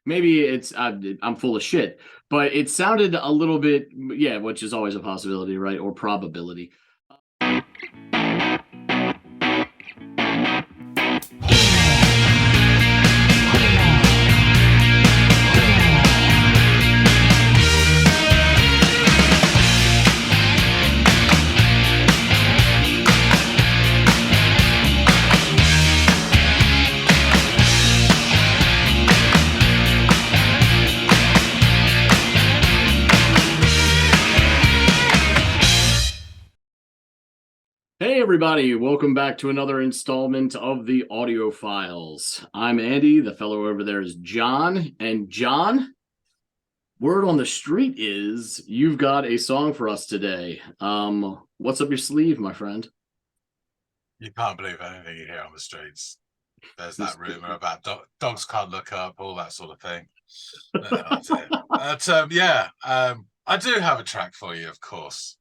maybe I'm full of shit, but it sounded a little bit, yeah, which is always a possibility, right? Or probability. Hey, everybody, welcome back to another installment of the Audiophiles. I'm Andy, the fellow over there is John. And John, word on the street is you've got a song for us today. What's up your sleeve, my friend? You can't believe anything you hear on the streets. There's that rumor about dogs can't look up, all that sort of thing. That's it. I do have a track for you, of course.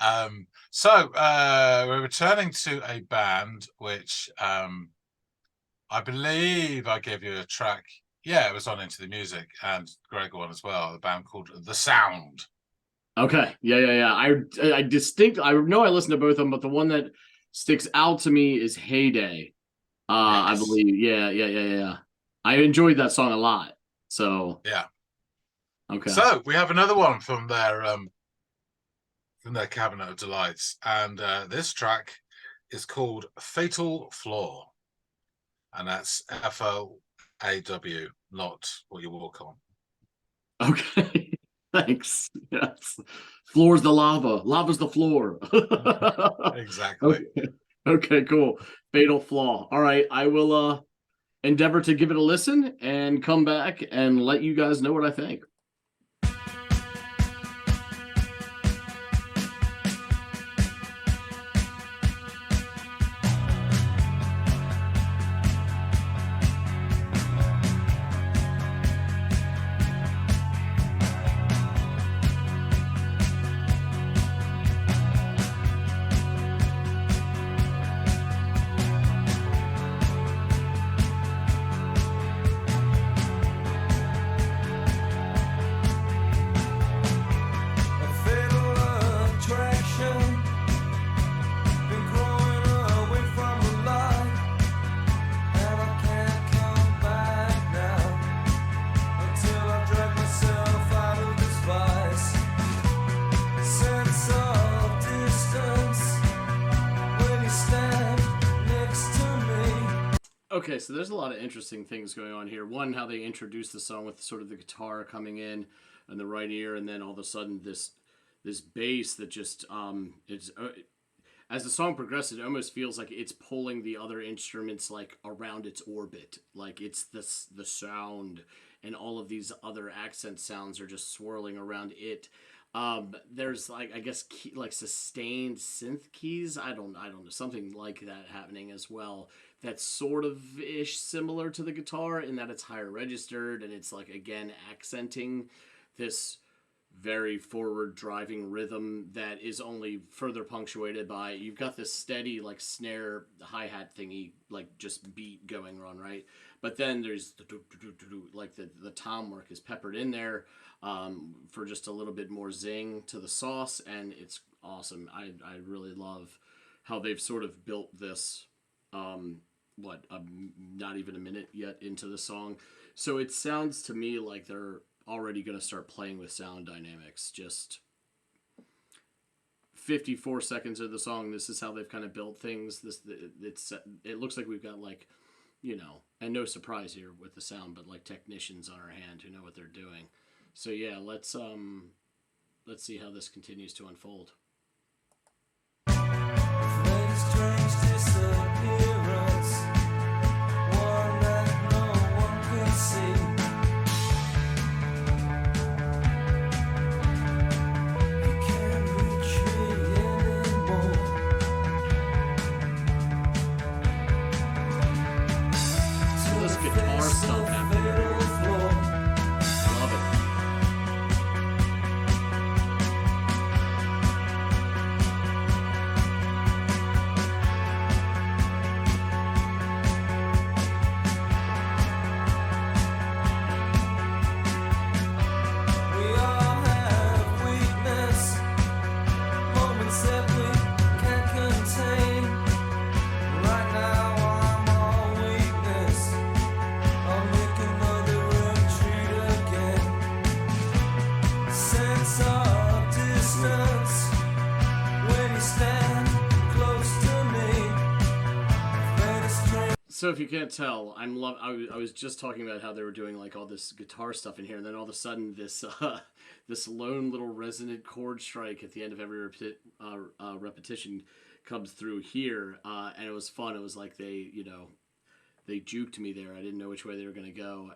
We're returning to a band which I believe I gave you a track. Yeah, it was on Into the Music and Greg one as well. A band called The Sound. Okay, yeah. I know I listened to both of them, but the one that sticks out to me is Heyday. I Yes. believe. Yeah. I enjoyed that song a lot. So Yeah. okay. So we have another one from their Cabinet of Delights, and this track is called Fatal Flaw, and that's FLAW, not what you walk on. Okay. Thanks. Yes. Floor's the lava. Lava's the floor. Exactly. Okay, cool. Fatal Flaw. All right. I will endeavor to give it a listen and come back and let you guys know what I think. Okay, so there's a lot of interesting things going on here. One, how they introduce the song with sort of the guitar coming in the right ear, and then all of a sudden this bass that just it's as the song progresses, it almost feels like it's pulling the other instruments like around its orbit, like it's the sound and all of these other accent sounds are just swirling around it. There's like I guess like sustained synth keys. I don't know, something like that happening as well. That's sort of ish similar to the guitar in that it's higher registered and it's like again accenting this very forward driving rhythm that is only further punctuated by you've got this steady like snare hi-hat thingy like just beat going on, right? But then there's like the tom work is peppered in there for just a little bit more zing to the sauce, and it's awesome. I really love how they've sort of built this not even a minute yet into the song, so it sounds to me like they're already going to start playing with sound dynamics. Just 54 seconds of the song, this is how they've kind of built things. It looks like we've got like, and no surprise here with the sound, but like technicians on our hand who know what they're doing. So yeah, let's see how this continues to unfold. So if you can't tell, I was just talking about how they were doing like all this guitar stuff in here, and then all of a sudden this this lone little resonant chord strike at the end of every repetition comes through here, and it was fun. It was like they juked me there. I didn't know which way they were going to go,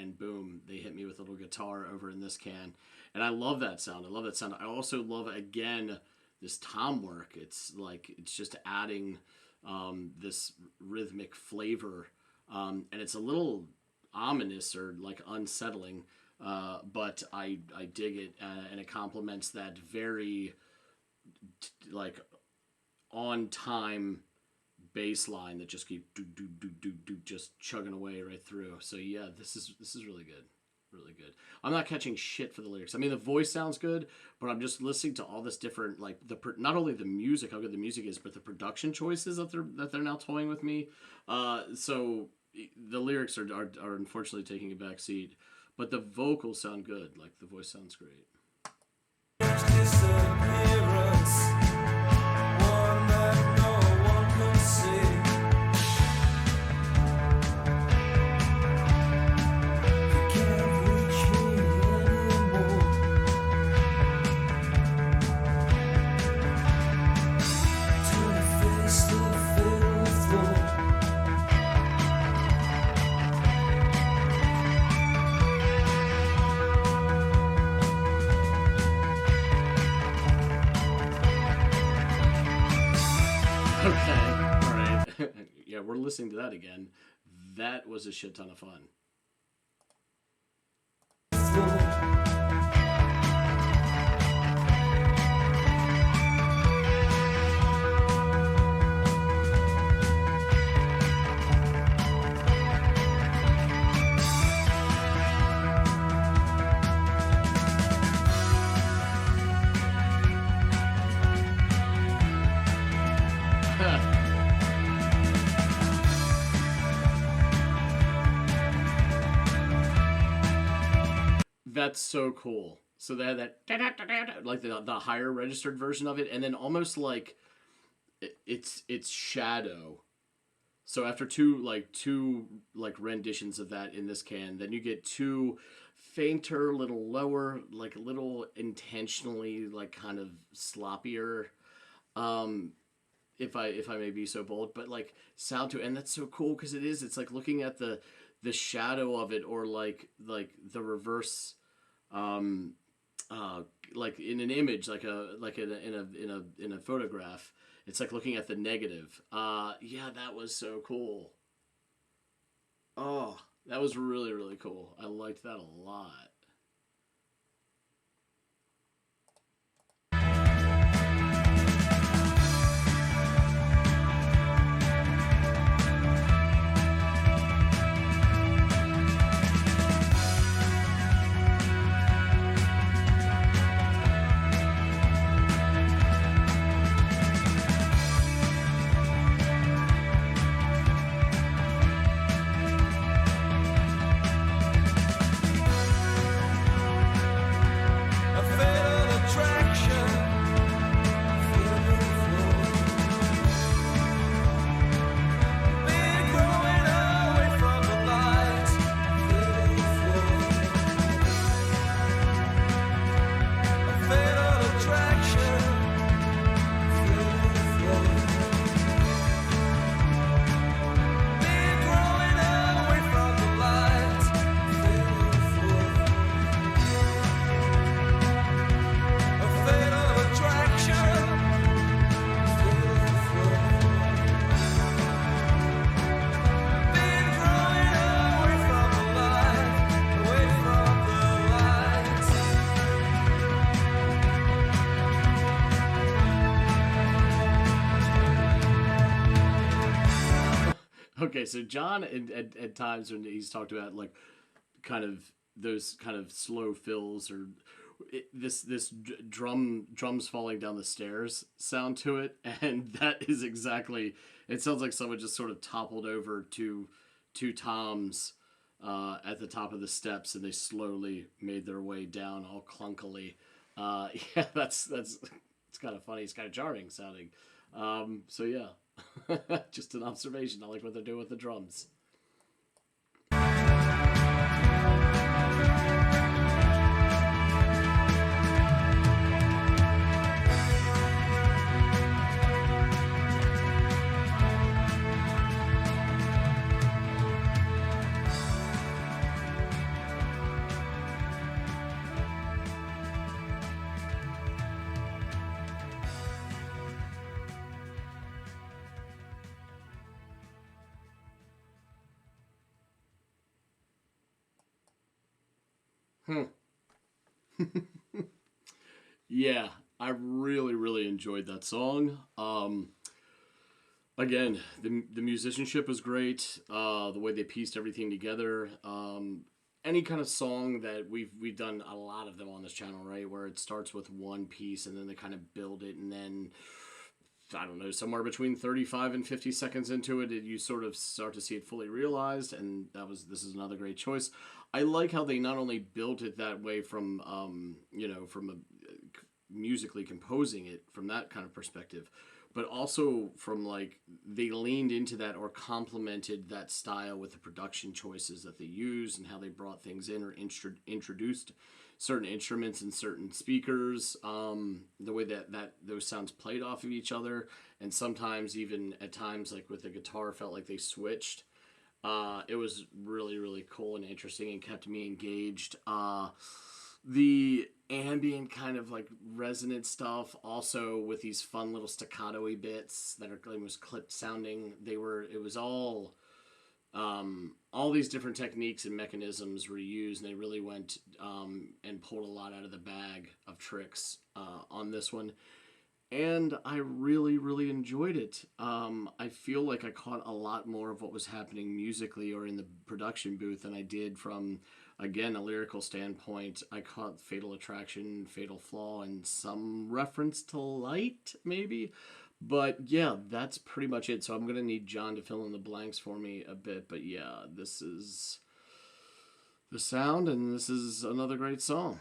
and boom, they hit me with a little guitar over in this can, and I love that sound. I love that sound. I also love again this tom work. It's like it's just adding this rhythmic flavor, and it's a little ominous or like unsettling, but I dig it, and it complements that very like on time bass line that just keep do do do do do just chugging away right through. So yeah, this is really good. Really good. I'm not catching shit for the lyrics. I mean, the voice sounds good, but I'm just listening to all this different like not only the music, how good the music is, but the production choices that they're now toying with me. So the lyrics are unfortunately taking a back seat, but the vocals sound good. Like the voice sounds great. Okay, all right. Yeah, we're listening to that again. That was a shit ton of fun. That's so cool. So they had that like the higher registered version of it, and then almost like it's shadow. So after two renditions of that in this can, then you get two fainter, little lower, like a little intentionally like kind of sloppier, um, if I may be so bold, but like sound to it, and that's so cool because it's like looking at the shadow of it, or like the reverse, um, uh, like in an image, like in a photograph. It's like looking at the negative. Yeah, that was so cool. Oh, that was really really cool. I liked that a lot. Okay, so John at times when he's talked about like kind of those kind of slow fills, or this drums falling down the stairs sound to it, and that is exactly, it sounds like someone just sort of toppled over to two toms at the top of the steps, and they slowly made their way down all clunkily. Yeah, that's it's kind of funny. It's kind of jarring sounding. So yeah. Just an observation. I like what they're doing with the drums. Hmm. Yeah, I really, really enjoyed that song. Again, the musicianship was great. The way they pieced everything together. Any kind of song that we've done a lot of them on this channel, right? Where it starts with one piece and then they kind of build it, and then I don't know, somewhere between 35 and 50 seconds into it, you sort of start to see it fully realized, and this is another great choice. I like how they not only built it that way from from musically composing it from that kind of perspective, but also from like they leaned into that or complemented that style with the production choices that they used and how they brought things in or introduced certain instruments and certain speakers, the way that those sounds played off of each other, and sometimes even at times like with the guitar felt like they switched. It was really, really cool and interesting and kept me engaged. The ambient kind of like resonant stuff, also with these fun little staccato-y bits that are almost clipped sounding. It was all these different techniques and mechanisms were used, and they really went and pulled a lot out of the bag of tricks on this one. And I really, really enjoyed it. I feel like I caught a lot more of what was happening musically or in the production booth than I did from, again, a lyrical standpoint. I caught Fatal Attraction, Fatal Flaw, and some reference to Light, maybe. But yeah, that's pretty much it. So I'm going to need John to fill in the blanks for me a bit. But yeah, this is the sound, and this is another great song.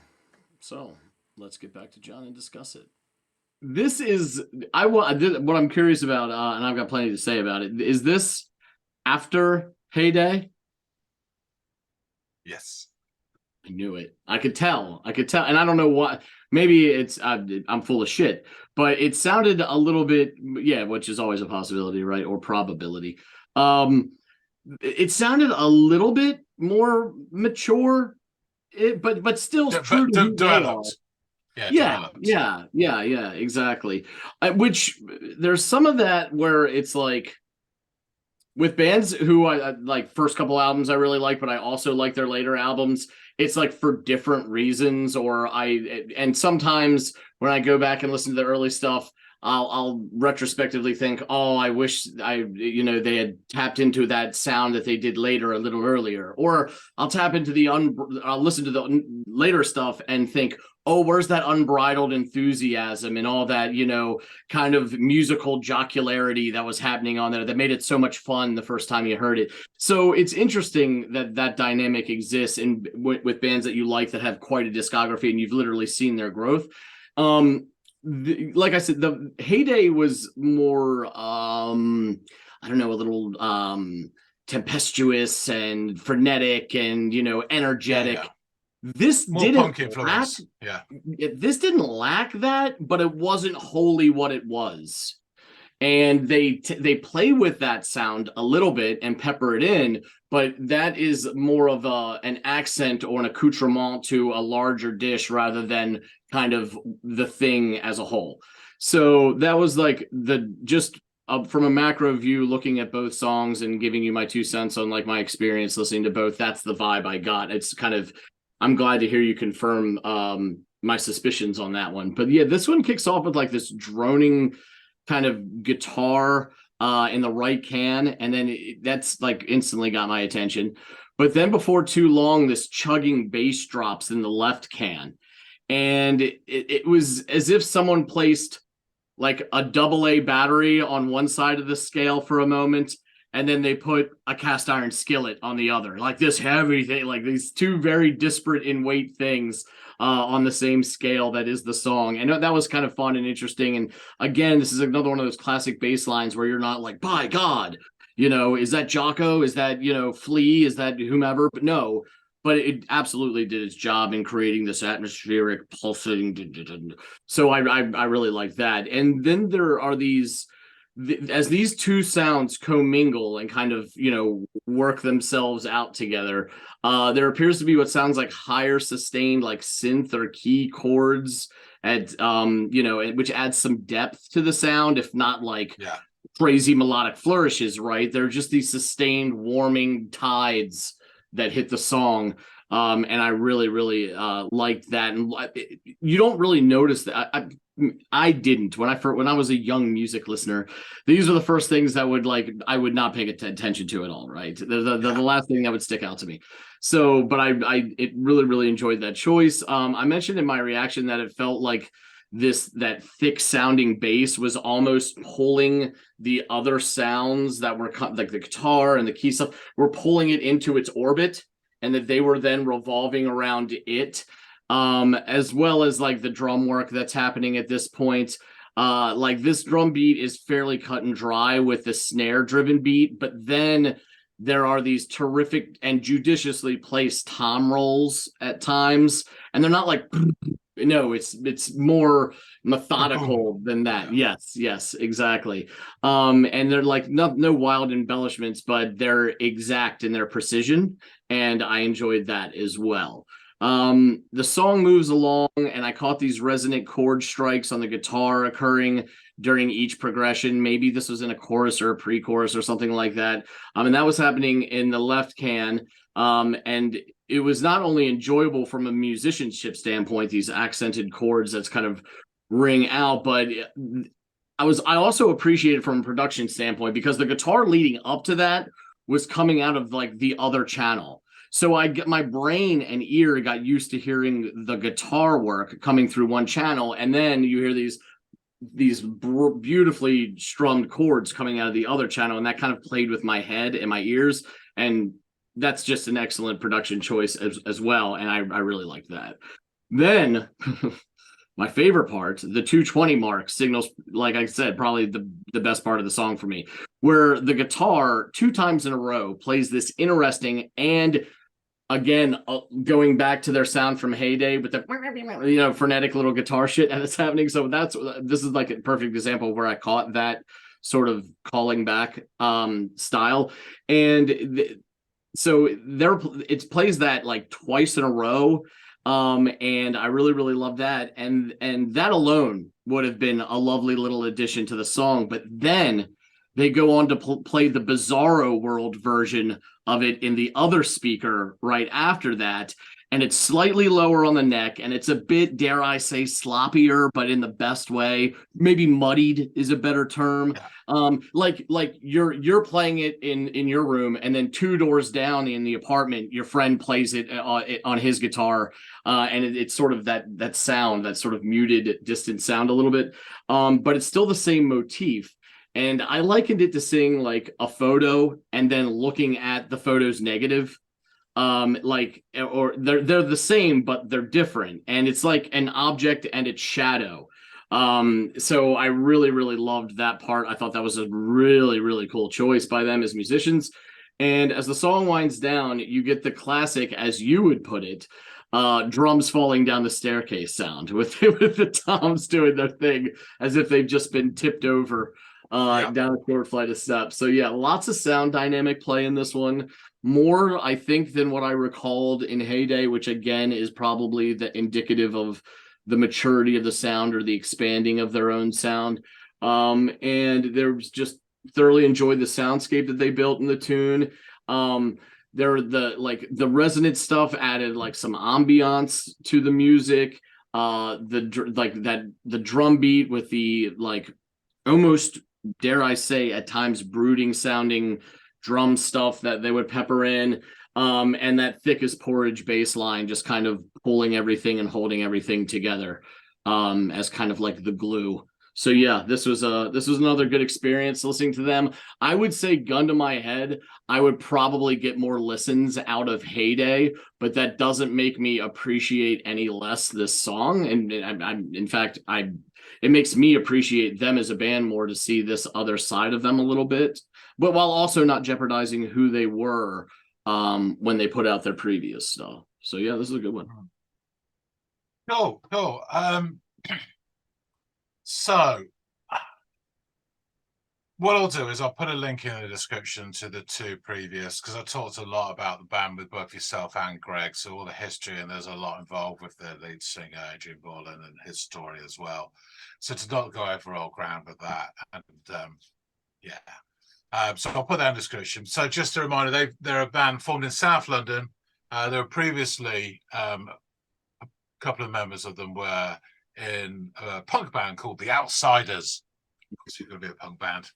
So let's get back to John and discuss it. This is what I'm curious about, and I've got plenty to say about it. Is this after Heyday? Yes. I knew it. I could tell. And I don't know what. Maybe it's I'm full of shit, but it sounded a little bit, yeah, which is always a possibility, right, or probability. It sounded a little bit more mature, but still true to who they are. Developed. Yeah, developed. Yeah, exactly. Which there's some of that where it's like with bands who I like first couple albums I really like, but I also like their later albums. It's like for different reasons, and sometimes when I go back and listen to the early stuff, I'll retrospectively think, oh, I wish they had tapped into that sound that they did later a little earlier, or I'll tap into I'll listen to the later stuff and think, oh, where's that unbridled enthusiasm and all that, kind of musical jocularity that was happening on there that made it so much fun the first time you heard it. So it's interesting that dynamic exists with bands that you like that have quite a discography and you've literally seen their growth. Like I said, the Heyday was more, I don't know, a little tempestuous and frenetic and, energetic. Yeah. This more didn't punk influence. This didn't lack that, but it wasn't wholly what it was. And they play with that sound a little bit and pepper it in, but that is more of an accent or an accoutrement to a larger dish rather than kind of the thing as a whole. So that was like from a macro view, looking at both songs and giving you my 2 cents on like my experience listening to both. That's the vibe I got. It's kind of, I'm glad to hear you confirm my suspicions on that one. But yeah, this one kicks off with like this droning kind of guitar in the right can, and then that's like instantly got my attention. But then before too long, this chugging bass drops in the left can, and it was as if someone placed like a AA battery on one side of the scale for a moment, and then they put a cast iron skillet on the other, like this heavy thing, like these two very disparate in weight things on the same scale that is the song. And that was kind of fun and interesting. And again, this is another one of those classic bass lines where you're not like, by God, is that Jocko? Is that, Flea? Is that whomever? But no, but it absolutely did its job in creating this atmospheric pulsing. So I really like that. And then there are as these two sounds commingle and kind of work themselves out together, there appears to be what sounds like higher sustained like synth or key chords at which adds some depth to the sound, if not like crazy melodic flourishes, right? They're just these sustained warming tides that hit the song. And I really, really liked that. And you don't really notice that. I didn't when I was a young music listener. These are the first things that I would not pay attention to at all. Right, the last thing that would stick out to me. So, but I really, really enjoyed that choice. I mentioned in my reaction that it felt like that thick sounding bass was almost pulling the other sounds that were like the guitar and the key stuff were pulling it into its orbit, and that they were then revolving around it, as well as like the drum work that's happening at this point. Like this drum beat is fairly cut and dry with the snare driven beat, but then there are these terrific and judiciously placed tom rolls at times, and they're not like no, it's more methodical than that. Yes, exactly. And they're like no wild embellishments, but they're exact in their precision, and I enjoyed that as well. The song moves along, and I caught these resonant chord strikes on the guitar occurring during each progression. Maybe this was in a chorus or a pre-chorus or something like that. And that was happening in the left can. And it was not only enjoyable from a musicianship standpoint, these accented chords that's kind of ring out, but I also appreciated from a production standpoint because the guitar leading up to that was coming out of like the other channel. So my brain and ear got used to hearing the guitar work coming through one channel, and then you hear these beautifully strummed chords coming out of the other channel, and that kind of played with my head and my ears, and that's just an excellent production choice as well, and I really like that. Then my favorite part, the 220 mark, signals, like I said, probably the best part of the song for me, where the guitar 2 times in a row plays this interesting, and again, going back to their sound from Heyday with the frenetic little guitar shit that's happening. So this is like a perfect example where I caught that sort of calling back style. And so it plays that like twice in a row. And I really, really love that. And that alone would have been a lovely little addition to the song. But then they go on to play the Bizarro World version of it in the other speaker right after that. And it's slightly lower on the neck, and it's a bit, dare I say, sloppier, but in the best way. Maybe muddied is a better term. Like you're playing it in your room, and then 2 doors down in the apartment, your friend plays it on his guitar, and it's sort of that sound, that sort of muted, distant sound a little bit, but it's still the same motif. And I likened it to seeing like a photo and then looking at the photo's negative. Or they're the same, but they're different. And it's like an object and its shadow. So I really, really loved that part. I thought that was a really, really cool choice by them as musicians. And as the song winds down, you get the classic, as you would put it, drums falling down the staircase sound with the toms doing their thing as if they've just been tipped over down a short flight of steps. So yeah, lots of sound dynamic play in this one. More, I think, than what I recalled in Heyday, which again is probably the indicative of the maturity of the sound or the expanding of their own sound. And there's just thoroughly enjoyed the soundscape that they built in the tune. The resonant stuff added like some ambiance to the music. The drum beat with the like almost, dare I say, at times brooding sounding drum stuff that they would pepper in, and that thick as porridge bass line just kind of pulling everything and holding everything together as kind of like the glue. So yeah, this was another good experience listening to them. I would say, gun to my head, I would probably get more listens out of Heyday, but that doesn't make me appreciate any less this song. And I'm in fact, I it makes me appreciate them as a band more to see this other side of them a little bit, but while also not jeopardizing who they were when they put out their previous stuff. So yeah, this is a good one. Cool, cool. So what I'll do is I'll put a link in the description to the two previous, because I talked a lot about the band with both yourself and Greg, so all the history, and there's a lot involved with the lead singer Adrian Borland and his story as well. So to not go over old ground with that, and yeah. So I'll put that in the description. So just a reminder, they're a band formed in South London. They were previously a couple of members of them were in a punk band called The Outsiders. Because you're going to be a punk band.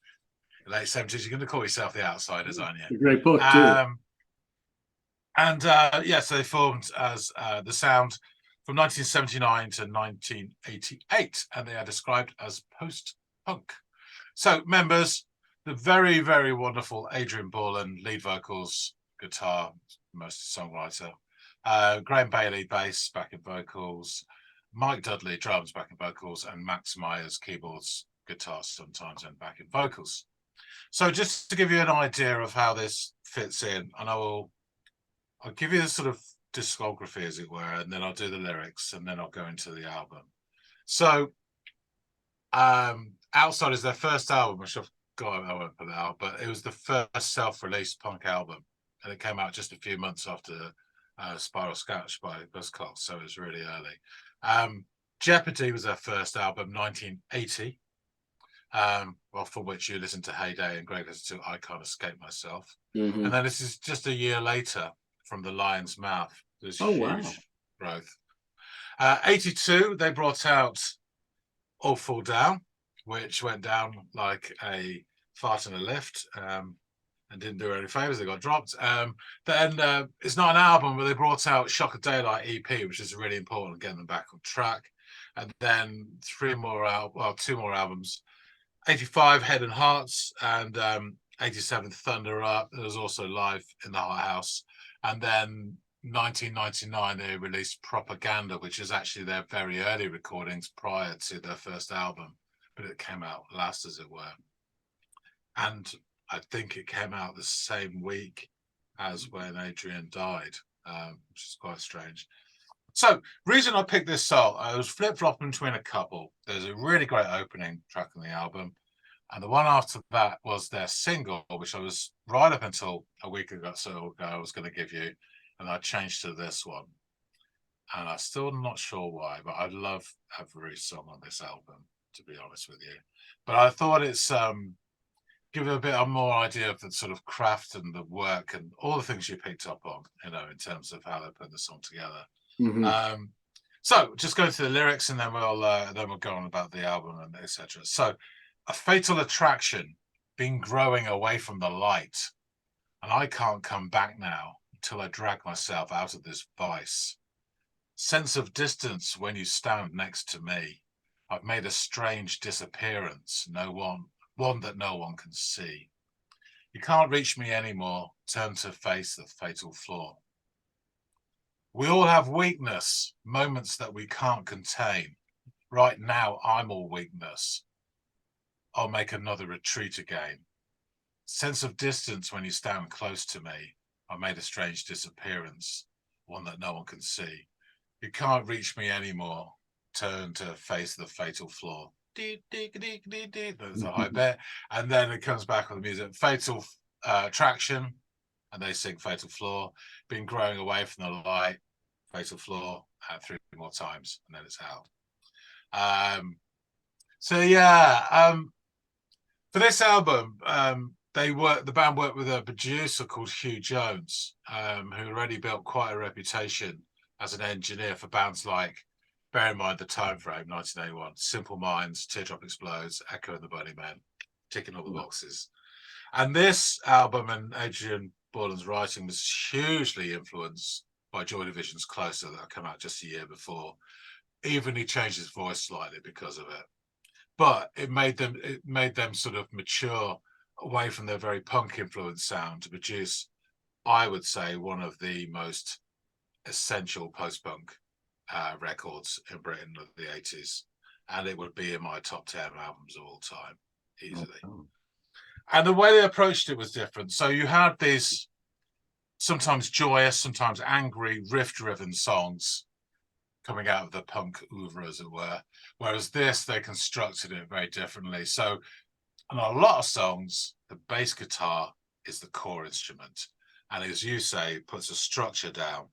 Late 70s, you're going to call yourself The Outsiders, aren't you? A great book too. Yeah, so they formed as The Sound from 1979 to 1988, and they are described as post-punk. So members, the very, very wonderful Adrian Borland, lead vocals, guitar, most songwriter. Graham Bailey, bass, backing vocals. Mike Dudley, drums, backing vocals, and Max Myers, keyboards, guitar sometimes, and backing vocals. So just to give you an idea of how this fits in, and I'll give you the sort of discography, as it were, and then I'll do the lyrics, and then I'll go into the album. So Outside is their first album, which I won't put it out, but it was the first self-released punk album, and it came out just a few months after Spiral Sketch by Buzzcocks, so it was really early. Jeopardy was their first album, 1980. Well, for which you listen to Heyday and Greg listened to I Can't Escape Myself. Mm-hmm. And then this is just a year later from The Lion's Mouth. There's huge growth. 82, they brought out All Fall Down, which went down like a fart in a lift and didn't do any favors. They got dropped. Then it's not an album, but they brought out Shock of Daylight EP, which is really important, getting them back on track. And then two more albums. 85 Head and Hearts, and 87 Thunder Up. It was also live in the Hot House. And then 1999 they released Propaganda, which is actually their very early recordings prior to their first album, but it came out last, as it were. And I think it came out the same week as when Adrian died, which is quite strange. So, reason I picked this song, I was flip-flopping between a couple. There's a really great opening track on the album, and the one after that was their single, which I was right up until a week ago, I was going to give you, and I changed to this one. And I'm still not sure why, but I love every song on this album, to be honest with you. But I thought it's give you a bit of more idea of the sort of craft and the work and all the things you picked up on, in terms of how they put the song together. Mm-hmm. So just go to the lyrics, and then we'll go on about the album and etc. So, a fatal attraction, been growing away from the light, and I can't come back now until I drag myself out of this vice. Sense of distance when you stand next to me. I've made a strange disappearance, one that no one can see. You can't reach me anymore, turn to face the fatal flaw. We all have weakness, moments that we can't contain. Right now, I'm all weakness. I'll make another retreat again. Sense of distance when you stand close to me. I made a strange disappearance, one that no one can see. You can't reach me anymore. Turn to face the fatal flaw. That's a high bit. And then it comes back with the music. Fatal attraction, and they sing fatal flaw. Been growing away from the light. Fatal flaw 3 more times, and then it's out. For this album, the band worked with a producer called Hugh Jones, who already built quite a reputation as an engineer for bands like, bear in mind the time frame, 1981, Simple Minds, Teardrop Explodes, Echo and the Bunnymen, ticking all the boxes. And this album and Adrian Borland's writing was hugely influenced by Joy Division's Closer that came out just a year before. Even he changed his voice slightly because of it. but it made them sort of mature away from their very punk influenced sound to produce, I would say, one of the most essential post-punk records in Britain of the 80s, and it would be in my top 10 albums of all time easily. Oh. And the way they approached it was different. So you had these sometimes joyous, sometimes angry, riff-driven songs coming out of the punk oeuvre, as it were. Whereas this, they constructed it very differently. So on a lot of songs, the bass guitar is the core instrument. And as you say, puts a structure down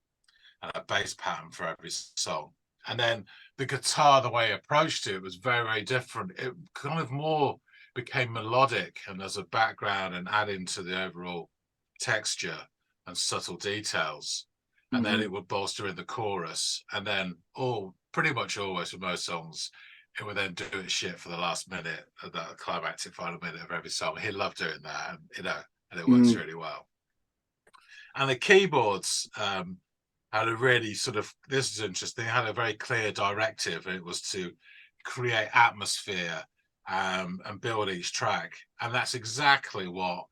and a bass pattern for every song. And then the guitar, the way he approached it was very, very different. It kind of more became melodic and as a background and adding to the overall texture and subtle details. And then it would bolster in the chorus. And then pretty much always for most songs, it would then do its shit for the last minute, that climactic final minute of every song. He loved doing that, and it works really well. And the keyboards had a really sort of, this is interesting, had a very clear directive. It was to create atmosphere and build each track. And that's exactly what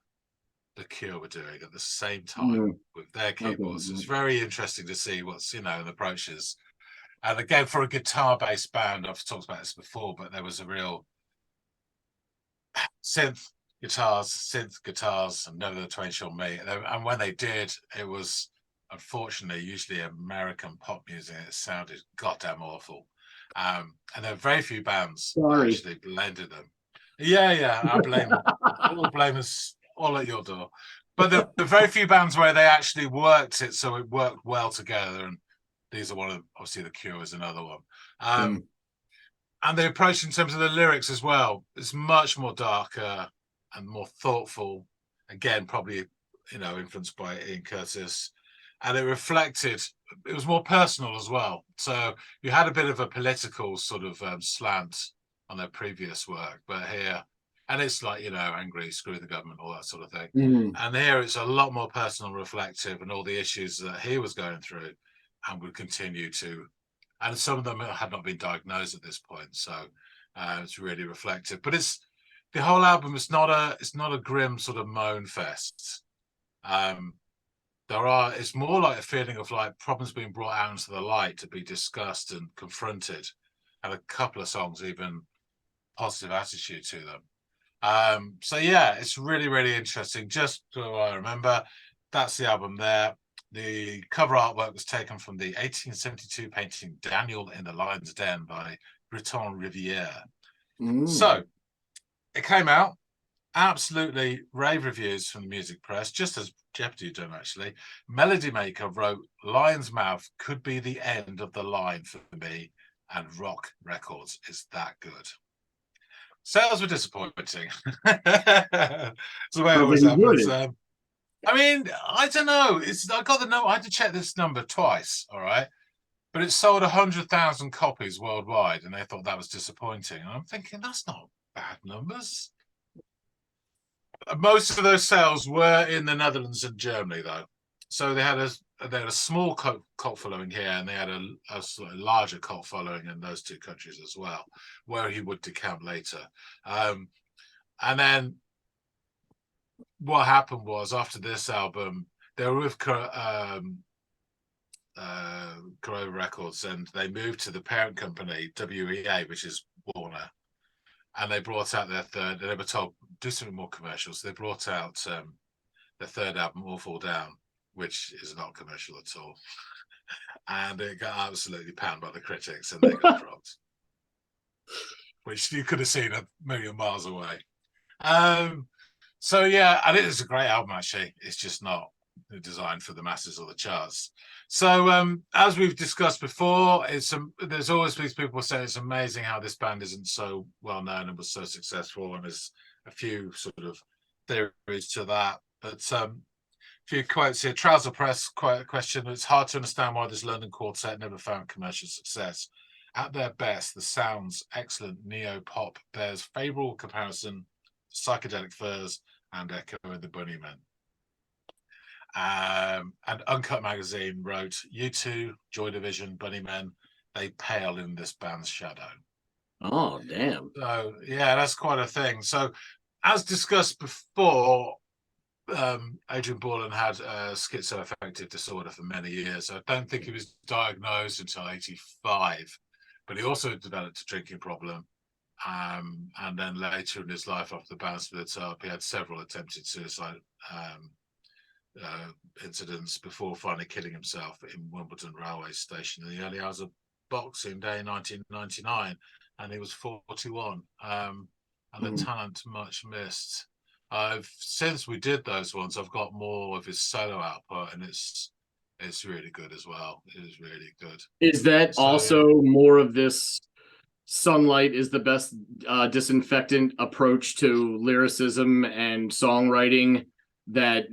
The Cure were doing at the same time with their keyboards. It's very interesting to see what's, in the approaches. And again, for a guitar-based band, I've talked about this before, but there was a real synth guitars, and Never the Twain Shall Meet. And when they did, it was unfortunately usually American pop music. It sounded goddamn awful. And there are very few bands that actually blended them. Yeah, I blame all blame all at your door. But the very few bands where they actually worked it so it worked well together, and these are one of, obviously The Cure is another one. And the approach in terms of the lyrics as well is much more darker and more thoughtful. Again, probably, influenced by Ian Curtis. And it was more personal as well. So you had a bit of a political sort of slant on their previous work. But here, and it's like, angry, screw the government, all that sort of thing. And here it's a lot more personal, reflective, and all the issues that he was going through and would continue to. And some of them had not been diagnosed at this point, so it's really reflective. But the whole album is not a grim sort of moan fest. It's more like a feeling of like problems being brought out into the light to be discussed and confronted, and a couple of songs even positive attitude to them. So yeah, it's really, really interesting. Just so I remember, that's the album there. The cover artwork was taken from the 1872 painting Daniel in the Lion's Den by Breton Riviere. So it came out, absolutely rave reviews from the music press, just as Jeopardy had done actually. Melody Maker wrote, "Lion's Mouth could be the end of the line for me, and Rock Records is that good." Sales were disappointing. It's the way it always happens. I mean, I don't know. I got the note. I had to check this number twice. All right, but it sold 100,000 copies worldwide, and they thought that was disappointing. And I'm thinking that's not bad numbers. Most of those sales were in the Netherlands and Germany, though. So they had a small cult following here, and they had a sort of larger cult following in those two countries as well, where he would decamp later. And then what happened was, after this album, they were with Corona Records, and they moved to the parent company, WEA, which is Warner. And they brought out their third, and they were told, do something more commercial. So they brought out their third album, All Fall Down, which is not commercial at all. And it got absolutely panned by the critics, and they got dropped, which you could have seen a million miles away. So yeah, and it is a great album actually. It's just not designed for the masses or the charts. So as we've discussed before, there's always these people saying it's amazing how this band isn't so well known and was so successful, and there's a few sort of theories to that. But a few quotes here. Trouser Press question: "It's hard to understand why this London quartet never found commercial success. At their best, the sounds excellent neo-pop bears favourable comparison to Psychedelic Furs and Echo and the Bunnymen." And Uncut Magazine wrote, "U2, Joy Division, Bunnymen, they pale in this band's shadow." Oh, damn. So yeah, that's quite a thing. So as discussed before, Adrian Borland had schizoaffective disorder for many years. I don't think he was diagnosed until 85, but he also developed a drinking problem. And then later in his life, after the band split up, he had several attempted suicide um, uh, incidents before finally killing himself in Wimbledon railway station in the early hours of Boxing Day 1999, and he was 41. And the Mm. talent much missed. I've since we did those ones, I've got more of his solo output, and it's really good as well. It is really good. Is that So yeah, also more of this sunlight is the best disinfectant approach to lyricism and songwriting? That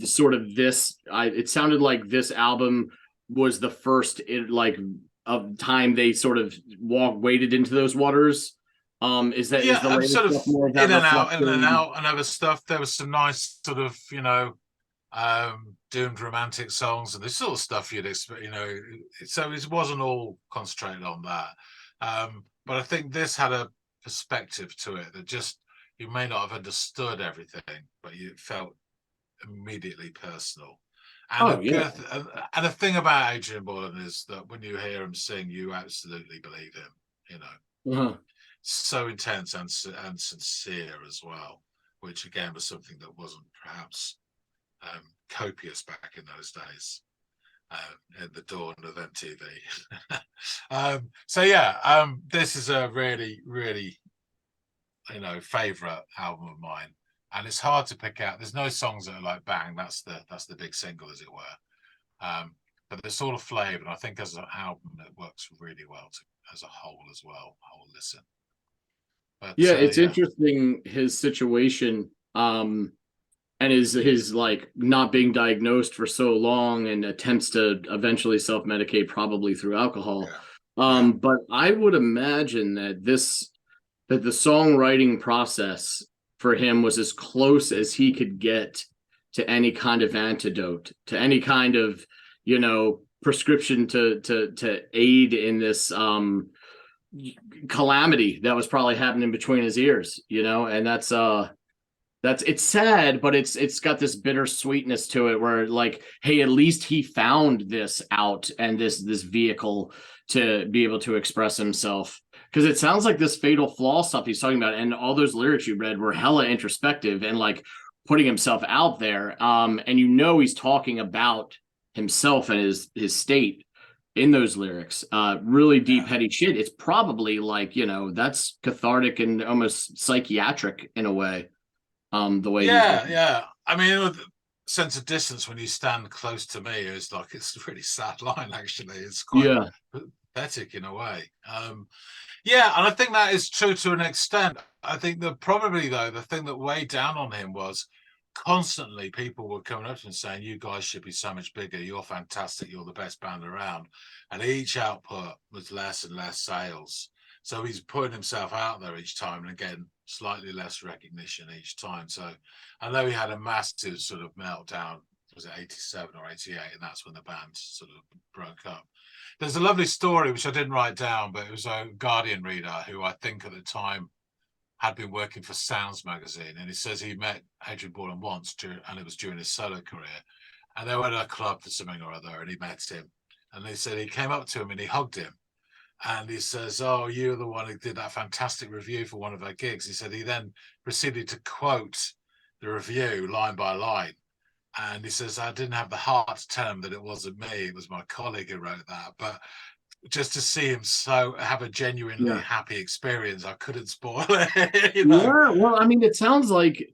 sort of it sounded like this album was the first like of time they sort of waded into those waters. Is yeah, the I'm latest sort of stuff more of that in and reflection? out, and other stuff. There was some nice sort of doomed romantic songs and this sort of stuff you'd expect, so it wasn't all concentrated on that. But I think this had a perspective to it that just you may not have understood everything, but you felt immediately personal. And Oh yeah. and the thing about Adrian Borland is that when you hear him sing, you absolutely believe him. You know, Uh-huh. so intense and sincere as well, which again was something that wasn't perhaps copious back in those days, at the dawn of MTV. So yeah, this is a really, really, favorite album of mine, and it's hard to pick out. There's no songs that are like bang. That's the big single, as it were. But there's sort of flavor, and I think as an album, it works really well as a whole as well. Whole listen, but Yeah, it's yeah, interesting his situation. And his like not being diagnosed for so long and attempts to eventually self-medicate probably through alcohol. yeah, yeah, But I would imagine that the songwriting process for him was as close as he could get to any kind of antidote, to any kind of, prescription to aid in this calamity that was probably happening between his ears, and that's it's sad, but it's got this bittersweetness to it where like, hey, at least he found this out and this vehicle to be able to express himself. Because it sounds like this fatal flaw stuff he's talking about and all those lyrics you read were hella introspective and like putting himself out there. And he's talking about himself and his state in those lyrics. Really deep, yeah. heady shit. It's probably like, that's cathartic and almost psychiatric in a way, the way he's Yeah, written. yeah. I mean, with sense of distance when you stand close to me is like it's a really sad line. Actually, it's quite Yeah. pathetic in a way. Yeah, and I think that is true to an extent. I think that probably though the thing that weighed down on him was constantly people were coming up to him saying, "You guys should be so much bigger. You're fantastic. You're the best band around." And each output was less and less sales. So he's putting himself out there each time and again slightly less recognition each time. So I know he had a massive sort of meltdown. Was it 87 or 88? And that's when the band sort of broke up. There's a lovely story which I didn't write down, but it was a Guardian reader who I think at the time had been working for Sounds magazine, and he says he met Adrian Borland once, and it was during his solo career, and they were at a club for something or other, and he met him, and they said he came up to him and he hugged him, and he says, "Oh, you're the one who did that fantastic review for one of our gigs." He said he then proceeded to quote the review line by line. And he says, I didn't have the heart to tell him that it wasn't me, it was my colleague who wrote that. But just to see him so have a genuinely Yeah. happy experience, I couldn't spoil it, Yeah. Well, I mean, it sounds like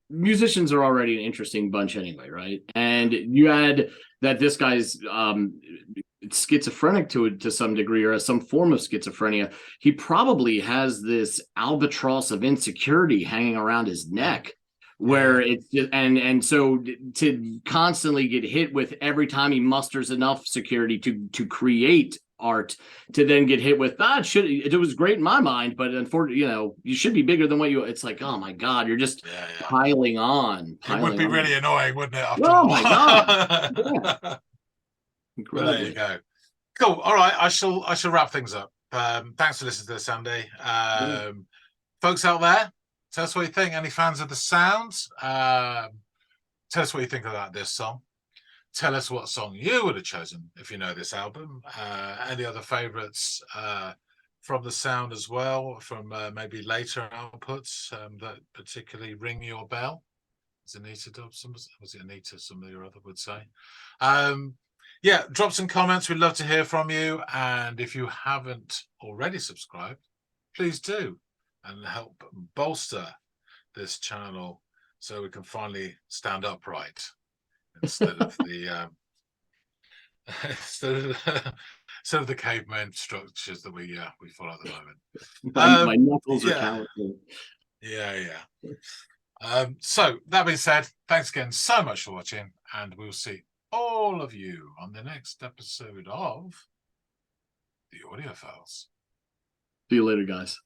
musicians are already an interesting bunch anyway, right? And you add that this guy's schizophrenic to some degree or has some form of schizophrenia. He probably has this albatross of insecurity hanging around his Yeah, neck yeah, where it's just, and so to constantly get hit with every time he musters enough security to create art to then get hit with it was great in my mind, but unfortunately, you should be bigger than what you. It's like, oh my god, you're just yeah, yeah. It would piling be on. really annoying, wouldn't it, after a Oh my god, yeah, while? But there you incredibly. go. Cool. All right, I shall wrap things up. Thanks for listening to this, Andy. Yeah. Folks out there, tell us what you think. Any fans of the sounds? Tell us what you think about this song. Tell us what song you would have chosen if you know this album. Any other favourites from the sound as well, from maybe later outputs that particularly ring your bell? Is Anita Dobson? Was it Anita? Somebody or other would say. Yeah, drop some comments. We'd love to hear from you. And if you haven't already subscribed, please do, and help bolster this channel so we can finally stand upright instead of the instead of the caveman structures that we follow at the moment. My knuckles are Yeah, callousing. yeah. So that being said, thanks again so much for watching, and we'll see all of you on the next episode of the Audiophiles. See you later, guys.